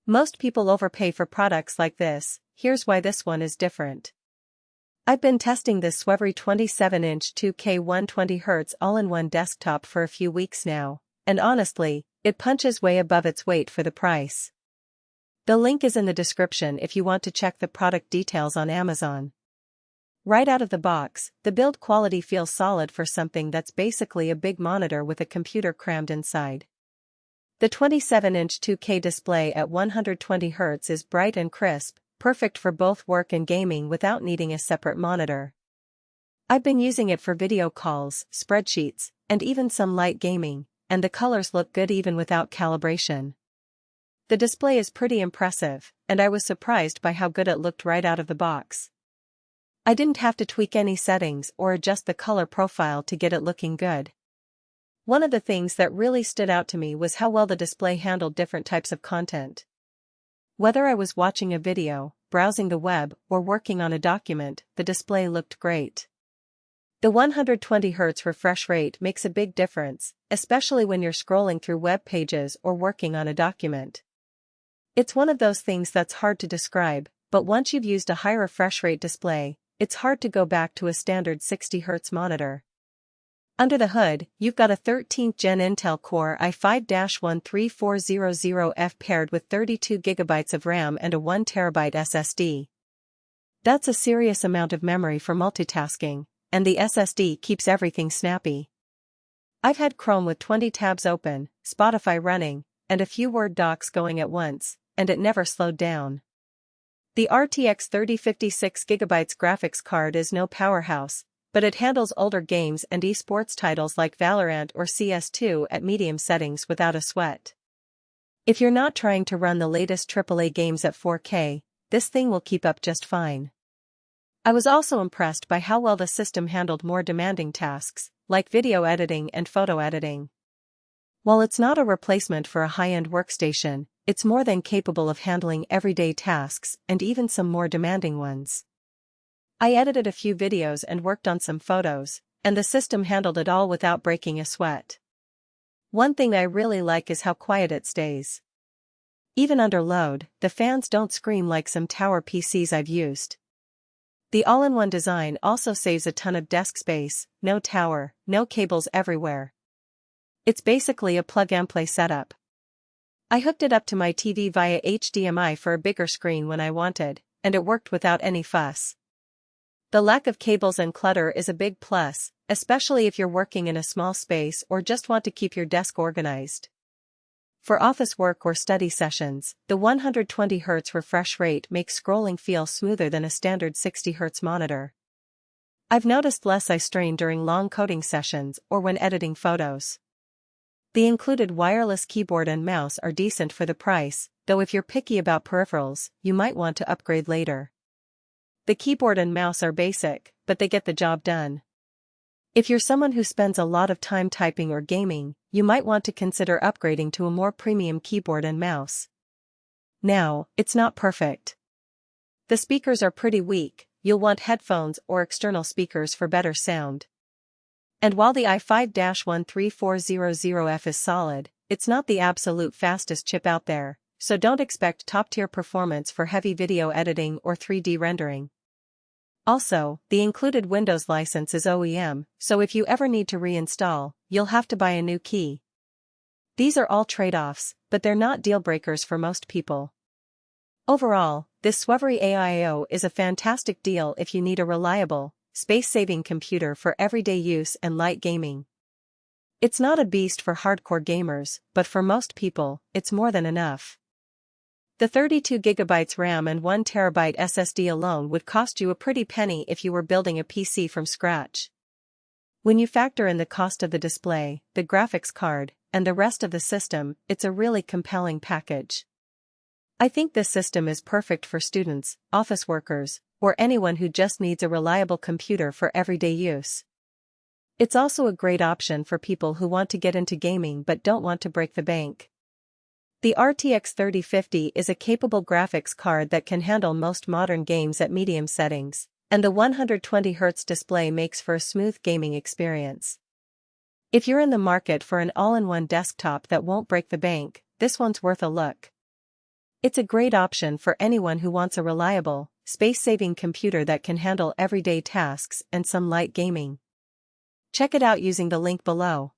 Most people overpay for products like this. Here's why this one is different. I've been testing this suevery 27-inch 2K120Hz all-in-one desktop for a few weeks now, and honestly, it punches way above its weight for the price. The link is in the description if you want to check the product details on Amazon. Right out of the box, the build quality feels solid for something that's basically a big monitor with a computer crammed inside. The 27-inch 2K display at 120 Hz is bright and crisp, perfect for both work and gaming without needing a separate monitor. I've been using it for video calls, spreadsheets, and even some light gaming, and the colors look good even without calibration. The display is pretty impressive, and I was surprised by how good it looked right out of the box. I didn't have to tweak any settings or adjust the color profile to get it looking good. One of the things that really stood out to me was how well the display handled different types of content. Whether I was watching a video, browsing the web, or working on a document, the display looked great. The 120 Hz refresh rate makes a big difference, especially when you're scrolling through web pages or working on a document. It's one of those things that's hard to describe, but once you've used a high refresh rate display, it's hard to go back to a standard 60 Hz monitor. Under the hood, you've got a 13th Gen Intel Core i5-13400F paired with 32GB of RAM and a 1TB SSD. That's a serious amount of memory for multitasking, and the SSD keeps everything snappy. I've had Chrome with 20 tabs open, Spotify running, and a few Word docs going at once, and it never slowed down. The RTX 3056GB graphics card is no powerhouse, but it handles older games and esports titles like Valorant or CS2 at medium settings without a sweat. If you're not trying to run the latest AAA games at 4K, this thing will keep up just fine. I was also impressed by how well the system handled more demanding tasks, like video editing and photo editing. While it's not a replacement for a high-end workstation, it's more than capable of handling everyday tasks and even some more demanding ones. I edited a few videos and worked on some photos, and the system handled it all without breaking a sweat. One thing I really like is how quiet it stays. Even under load, the fans don't scream like some tower PCs I've used. The all-in-one design also saves a ton of desk space, no tower, no cables everywhere. It's basically a plug-and-play setup. I hooked it up to my TV via HDMI for a bigger screen when I wanted, and it worked without any fuss. The lack of cables and clutter is a big plus, especially if you're working in a small space or just want to keep your desk organized. For office work or study sessions, the 120 Hz refresh rate makes scrolling feel smoother than a standard 60 Hz monitor. I've noticed less eye strain during long coding sessions or when editing photos. The included wireless keyboard and mouse are decent for the price, though if you're picky about peripherals, you might want to upgrade later. The keyboard and mouse are basic, but they get the job done. If you're someone who spends a lot of time typing or gaming, you might want to consider upgrading to a more premium keyboard and mouse. Now, it's not perfect. The speakers are pretty weak, you'll want headphones or external speakers for better sound. And while the i5-13400F is solid, it's not the absolute fastest chip out there, so don't expect top-tier performance for heavy video editing or 3D rendering. Also, the included Windows license is OEM, so if you ever need to reinstall, you'll have to buy a new key. These are all trade-offs, but they're not deal-breakers for most people. Overall, this suevery AIO is a fantastic deal if you need a reliable, space-saving computer for everyday use and light gaming. It's not a beast for hardcore gamers, but for most people, it's more than enough. The 32GB RAM and 1TB SSD alone would cost you a pretty penny if you were building a PC from scratch. When you factor in the cost of the display, the graphics card, and the rest of the system, it's a really compelling package. I think this system is perfect for students, office workers, or anyone who just needs a reliable computer for everyday use. It's also a great option for people who want to get into gaming but don't want to break the bank. The RTX 3050 is a capable graphics card that can handle most modern games at medium settings, and the 120 Hz display makes for a smooth gaming experience. If you're in the market for an all-in-one desktop that won't break the bank, this one's worth a look. It's a great option for anyone who wants a reliable, space-saving computer that can handle everyday tasks and some light gaming. Check it out using the link below.